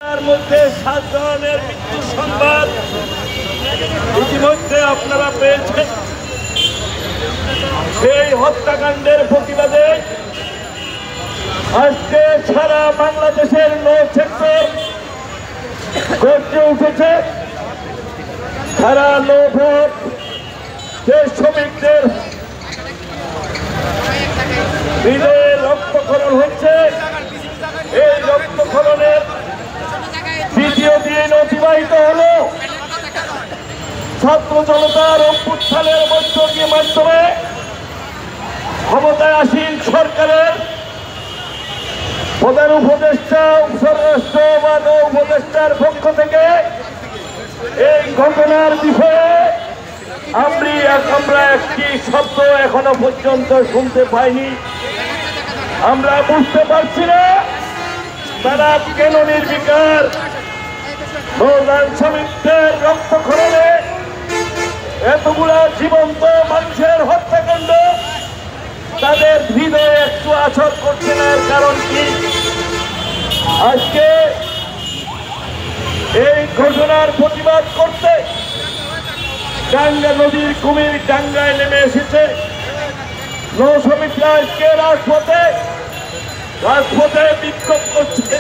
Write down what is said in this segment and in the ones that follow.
তার মধ্যে 7 জনের মৃত্যু সংবাদ ইতিমধ্যে আপনারা পেয়েছেন। সেই হত্যাকাণ্ডের প্রতিবাদে আজকে সারা বাংলাদেশের লো সেক্টর গর্জে উঠেছে। সারা লো ভোট যে শ্রমিকদের হৃদয়ে রক্তক্ষরণ হচ্ছে, এই রক্তক্ষরণের দ্বিতীয় দিন অতিবাহিত হলো ছাত্র জনতার অভ্যুত্থানের মাধ্যমে ক্ষমতায় আসীন সরকারের প্রধান উপদেষ্টা, স্বরাষ্ট্র বা নৌ উপদেষ্টার পক্ষ থেকে এই ঘটনার বিষয়ে আমরা একটি শব্দ এখনো পর্যন্ত শুনতে পাইনি। আমরা বুঝতে পারছি না তারা কেন নির্বিকার নৌযান শ্রমিকদের রক্তক্ষরণে এতগুলা জীবন্ত মানুষের হত্যাকাণ্ড তাদের হৃদয়ে একটু আছর করছে না। এর কারণ কি? আজকে এই ঘটনার প্রতিবাদ করতে টাঙ্গা নদীর কুমির টাঙ্গায় নেমে এসেছে। নৌ শ্রমিকরা আজকে রাজপথে বিক্ষোভ করছে।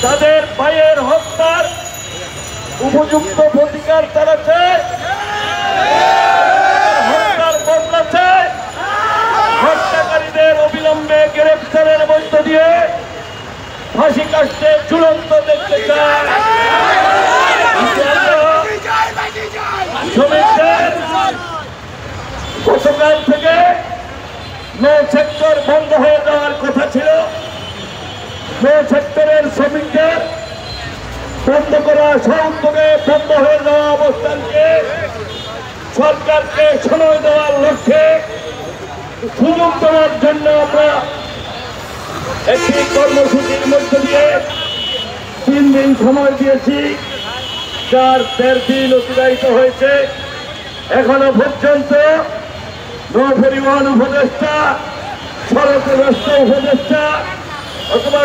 তাদের ভাইয়ের হত্যার উপযুক্ত প্রতিকার তারা চায়, হত্যার বদলা চায়, হত্যাকারীদের অবিলম্বে গ্রেফতারের মধ্য দিয়ে ফাঁসি কাটতে ঝুলন্ত দেখতে চায়। শ্রমিকদের গতকাল থেকে নৌ সেক্টর বন্ধ হয়ে যাওয়ার কথা ছিল। নৌ সেক্টরের শ্রমিকদের বন্ধ করা সউদ্যোগে বন্ধ হয়ে যাওয়া অবস্থানকে সরকারকে সময় দেওয়ার লক্ষ্যে সুযোগ দেওয়ার জন্য আমরা একটি কর্মসূচির মধ্য দিয়ে 3 দিন সময় দিয়েছি, যার 1.5 দিন অতিবাহিত হয়েছে। এখনো পর্যন্ত নৌ পরিবহন উপদেষ্টা, সড়ক রাষ্ট্র উপদেষ্টা অথবা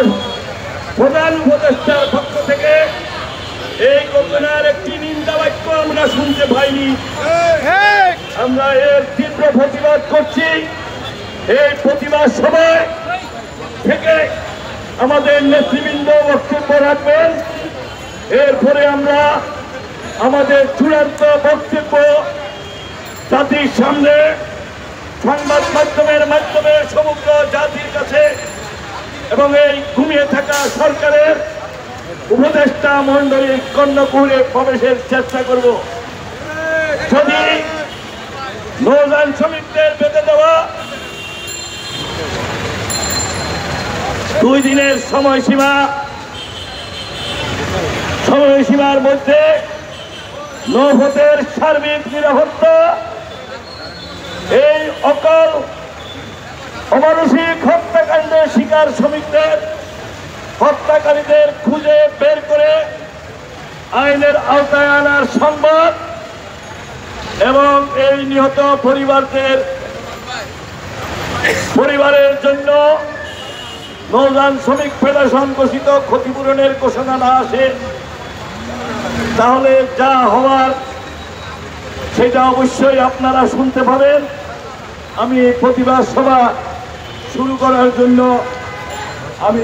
প্রধান উপদেষ্টার পক্ষ থেকে এই ঘটনার একটি নিন্দা বাক্য আমরা শুনতে পাইনি। আমরা এর তীব্র প্রতিবাদ করছি। এই প্রতিবাদ সভায় থেকে আমাদের নেতৃবৃন্দ বক্তব্য রাখবেন। এরপরে আমরা আমাদের চূড়ান্ত বক্তব্য জাতির সামনে সংবাদ মাধ্যমের মাধ্যমে সমগ্র জাতির কাছে এবং এই ঘুমিয়ে থাকা সরকারের উপদেষ্টা মন্ডলীর কর্ণকুহরে প্রবেশের চেষ্টা করব। যদি নৌযান শ্রমিকদের বেঁধে দেওয়া 2 দিনের সময়সীমার মধ্যে নৌপথের সার্বিক নিরাপত্তা, এই অকাল অমানসিক হত্যাকাণ্ডের শিকার শ্রমিকদের হত্যাকারীদের খুঁজে বের করে আইনের আওতায় আনার সংবাদ এবং এই নিহত পরিবারের জন্য নৌযান শ্রমিক ফেডারেশন ঘোষিত ক্ষতিপূরণের ঘোষণা না আসে, তাহলে যা হওয়ার সেটা অবশ্যই আপনারা শুনতে পাবেন। আমি প্রতিবাদ সভা শুরু করার জন্য আমি